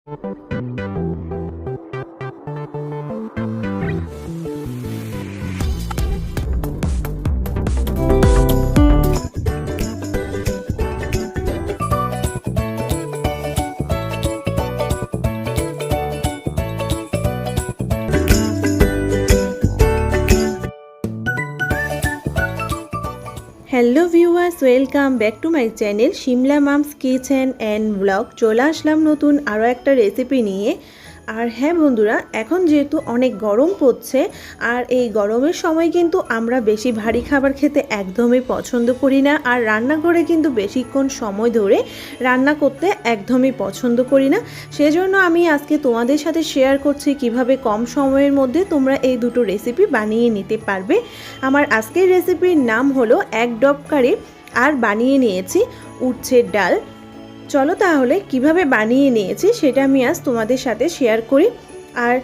Hello viewers, welcome back to my channel Shimla mum's kitchen and blog. চলে আসলাম নতুন আরও একটা রেসিপি নিয়ে। আর হ্যাঁ বন্ধুরা, এখন যেহেতু অনেক গরম পড়ছে, আর এই গরমের সময় কিন্তু আমরা বেশি ভারী খাবার খেতে একদমই পছন্দ করি না। আর রান্নাঘরে কিন্তু বেশিক্ষণ সময় ধরে রান্না করতে একদমই পছন্দ করি না। সেজন্য আমি আজকে তোমাদের সাথে শেয়ার করছি কিভাবে কম সময়ের মধ্যে তোমরা এই দুটো রেসিপি বানিয়ে নিতে পারবে। আমার আজকের রেসিপির নাম হলো এক ডব কারি, আর বানিয়ে নিয়েছি উচ্ছের ডাল। চলো তাহলে কিভাবে বানিয়ে নিয়েছি সেটা আমি আজ তোমাদের সাথে শেয়ার করি। আর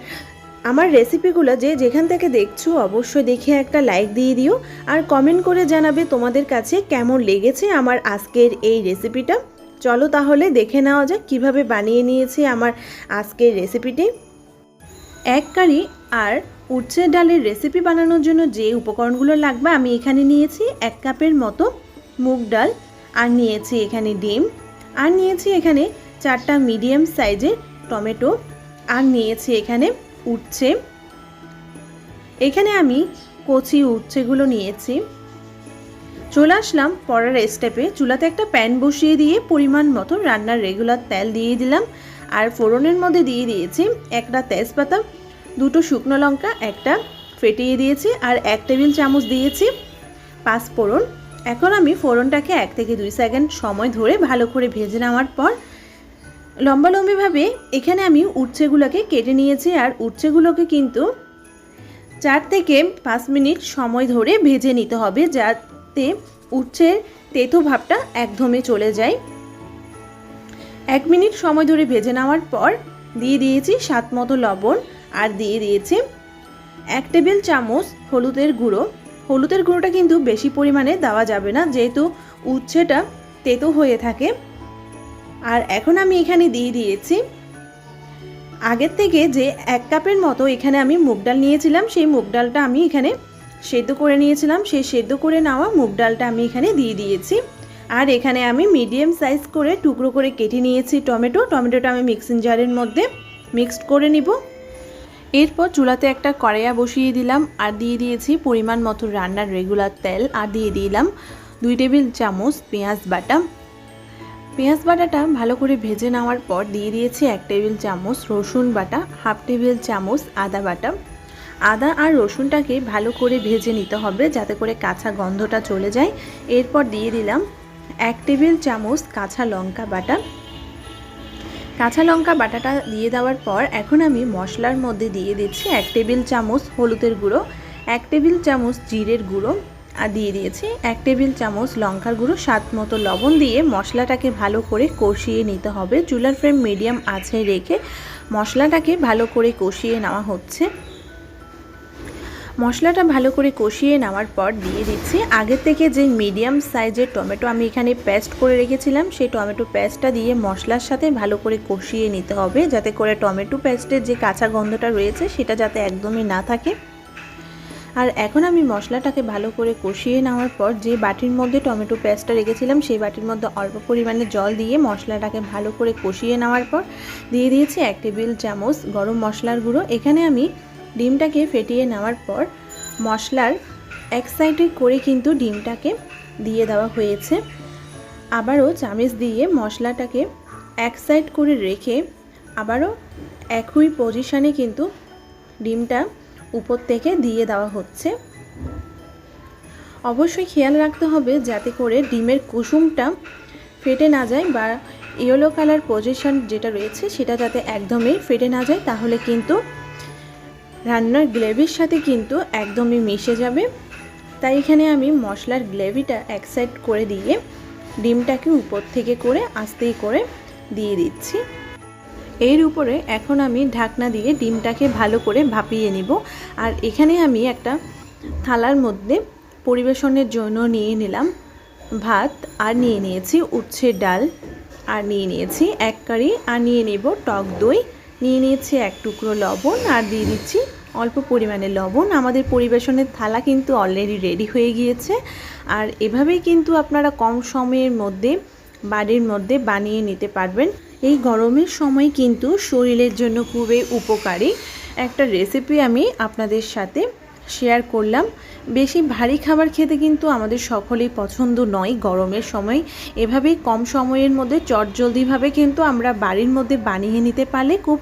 আমার রেসিপিগুলো যে যেখান থেকে দেখছো অবশ্যই দেখে একটা লাইক দিয়ে দিও, আর কমেন্ট করে জানাবে তোমাদের কাছে কেমন লেগেছে আমার আজকের এই রেসিপিটা। চলো তাহলে দেখে নেওয়া যাক কিভাবে বানিয়ে নিয়েছি আমার আজকের রেসিপিটি। এক কারি আর উচ্ছের ডালের রেসিপি বানানোর জন্য যে উপকরণগুলো লাগবে আমি এখানে নিয়েছি 1 কাপের মতো মুগ ডাল, আর নিয়েছি এখানে ডিম, আর নিয়েছি এখানে 4টা মিডিয়াম সাইজের টমেটো, আর নিয়েছি এখানে উচ্ছে। এখানে আমি কচি উচ্ছেগুলো নিয়েছি। চলে আসলাম পরের স্টেপে। চুলাতে একটা প্যান বসিয়ে দিয়ে পরিমাণ মতো রান্নার রেগুলার তেল দিয়ে দিলাম, আর ফোড়নের মধ্যে দিয়ে দিয়েছি একটা তেজপাতা, 2টো শুকনো লঙ্কা একটা ফেটিয়ে দিয়েছি, আর 1 টেবিল চামচ দিয়েছি 5 ফোড়ন। এখন আমি ফোড়নটাকে 1 থেকে 2 সেকেন্ড সময় ধরে ভালো করে ভেজে নেওয়ার পর লম্বালম্বিভাবে এখানে আমি উচ্ছেগুলোকে কেটে নিয়েছি। আর উচ্ছেগুলোকে কিন্তু 4 থেকে 5 মিনিট সময় ধরে ভেজে নিতে হবে, যাতে উচ্ছের তেতো ভাবটা একদমই চলে যায়। 1 মিনিট সময় ধরে ভেজে নেওয়ার পর দিয়ে দিয়েছি স্বাদ মতো লবণ, আর দিয়ে দিয়েছি 1 টেবিল চামচ হলুদের গুঁড়ো। হলুদের গুঁড়োটা কিন্তু বেশি পরিমাণে দেওয়া যাবে না, যেহেতু উচ্ছেটা তেতো হয়ে থাকে। আর এখন আমি এখানে দিয়ে দিয়েছি আগের থেকে যে 1 কাপের মতো এখানে আমি মুগ ডাল নিয়েছিলাম, সেই মুগ ডালটা আমি এখানে সেদ্ধ করে নিয়েছিলাম। সেই সেদ্ধ করে নেওয়া মুগ ডালটা আমি এখানে দিয়ে দিয়েছি। আর এখানে আমি মিডিয়াম সাইজ করে টুকরো করে কেটে নিয়েছি টমেটোটা আমি মিক্সিং জারের মধ্যে মিক্সড করে নিব। এরপর চুলাতে একটা কড়াইয়া বসিয়ে দিলাম, আর দিয়ে দিয়েছি পরিমাণ মতো রান্নার রেগুলার তেল, আর দিয়ে দিলাম 2 টেবিল চামচ পেঁয়াজ বাটা। পেঁয়াজ বাটাটা ভালো করে ভেজে নেওয়ার পর দিয়ে দিয়েছি 1 টেবিল চামচ রসুন বাটা, 1/2 টেবিল চামচ আদা বাটা। আদা আর রসুনটাকে ভালো করে ভেজে নিতে হবে যাতে করে কাঁচা গন্ধটা চলে যায়। এরপর দিয়ে দিলাম 1 টেবিল চামচ কাঁচা লঙ্কা বাটা। কাঁচা লঙ্কা বাটাটা দিয়ে দেওয়ার পর এখন আমি মশলার মধ্যে দিয়ে দিচ্ছি 1 টেবিল চামচ হলুদের গুঁড়ো, 1 টেবিল চামচ জিরের গুঁড়ো, আর দিয়ে দিয়েছি 1 টেবিল চামচ লঙ্কার গুঁড়ো, স্বাদ মতো লবণ দিয়ে মশলাটাকে ভালো করে কষিয়ে নিতে হবে। চুলার ফ্লেম মিডিয়াম আঁচে রেখে মশলাটাকে ভালো করে কষিয়ে নেওয়া হচ্ছে। মশলাটা ভালো করে কষিয়ে নেওয়ার পর দিয়ে দিচ্ছি আগে থেকে যে মিডিয়াম সাইজের টমেটো আমি এখানে পেস্ট করে রেখেছিলাম, সেই টমেটো পেস্টটা দিয়ে মশলার সাথে ভালো করে কষিয়ে নিতে হবে, যাতে করে টমেটো পেস্টের যে কাঁচা গন্ধটা রয়েছে সেটা যাতে একদমই না থাকে। আর এখন আমি মশলাটাকে ভালো করে কষিয়ে নেওয়ার পর যে বাটির মধ্যে টমেটো পেস্টটা রেখেছিলাম সেই বাটির মধ্যে অল্প পরিমাণে জল দিয়ে মশলাটাকে ভালো করে কষিয়ে নেওয়ার পর দিয়ে দিয়েছি 1 টেবিল চামচ গরম মশলার গুঁড়ো। এখানে আমি ডিমটাকে ফেটিয়ে নেওয়ার পর মশলার এক সাইডে করে কিন্তু ডিমটাকে দিয়ে দেওয়া হয়েছে। আবারও চামচ দিয়ে মশলাটাকে এক সাইড করে রেখে আবারও একই পজিশনে কিন্তু ডিমটা উপর থেকে দিয়ে দেওয়া হচ্ছে। অবশ্যই খেয়াল রাখতে হবে যাতে করে ডিমের কুসুমটা ফেটে না যায়, বা ইয়েলো কালার পজিশন যেটা রয়েছে সেটা যাতে একদমই ফেটে না যায়, তাহলে কিন্তু রান্নার গ্রেভির সাথে কিন্তু একদমই মিশে যাবে। তাই এখানে আমি মশলার গ্রেভিটা এক সাইড করে দিয়ে ডিমটাকে উপর থেকে করে আস্তে করে দিয়ে দিচ্ছি। এর উপরে এখন আমি ঢাকনা দিয়ে ডিমটাকে ভালো করে ভাপিয়ে নিব। আর এখানে আমি একটা থালার মধ্যে পরিবেশনের জন্য নিয়ে নিলাম ভাত, আর নিয়ে নিয়েছি উচ্ছের ডাল। আর নিয়ে নিয়েছি 1 কারি, আর নিয়ে নেব টক দই, নিয়ে নিয়েছি 1 টুকরো লবণ, আর দিয়ে দিচ্ছি অল্প পরিমাণে লবণ। আমাদের পরিবেশনের থালা কিন্তু অলরেডি রেডি হয়ে গিয়েছে। আর এভাবেই কিন্তু আপনারা কম সময়ের মধ্যে বাড়ির মধ্যে বানিয়ে নিতে পারবেন। এই গরমের সময় কিন্তু শরীরের জন্য খুবই উপকারী একটা রেসিপি আমি আপনাদের সাথে শেয়ার করলাম। বেশি ভারী খাবার খেতে কিন্তু আমাদের সকলেই পছন্দ নয় গরমের সময়। এভাবেই কম সময়ের মধ্যে চটজলদিভাবে কিন্তু আমরা বাড়ির মধ্যে বানিয়ে নিতে পারলে খুব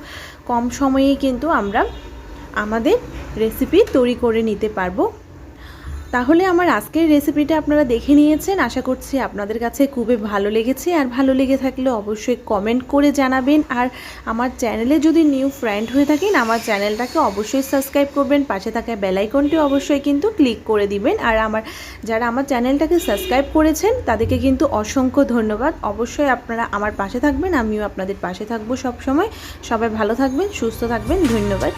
কম সময়েই কিন্তু আমরা আমাদের রেসিপি তৈরি করে নিতে পারবো। তাহলে আমার আজকের রেসিপিটা আপনারা দেখে নিয়েছেন, আশা করছি আপনাদের কাছে খুবই ভালো লেগেছে। আর ভালো লেগে থাকলে অবশ্যই কমেন্ট করে জানাবেন। আর আমার চ্যানেলে যদি নিউ ফ্রেন্ড হয়ে থাকেন, আমার চ্যানেলটাকে অবশ্যই সাবস্ক্রাইব করবেন, পাশে থাকা বেল আইকনটি অবশ্যই কিন্তু ক্লিক করে দিবেন। আর যারা আমার চ্যানেলটাকে সাবস্ক্রাইব করেছেন তাদেরকে কিন্তু অসংখ্য ধন্যবাদ। অবশ্যই আপনারা আমার পাশে থাকবেন, আমিও আপনাদের পাশে থাকবো সব সময়। সবাই ভালো থাকবেন, সুস্থ থাকবেন, ধন্যবাদ।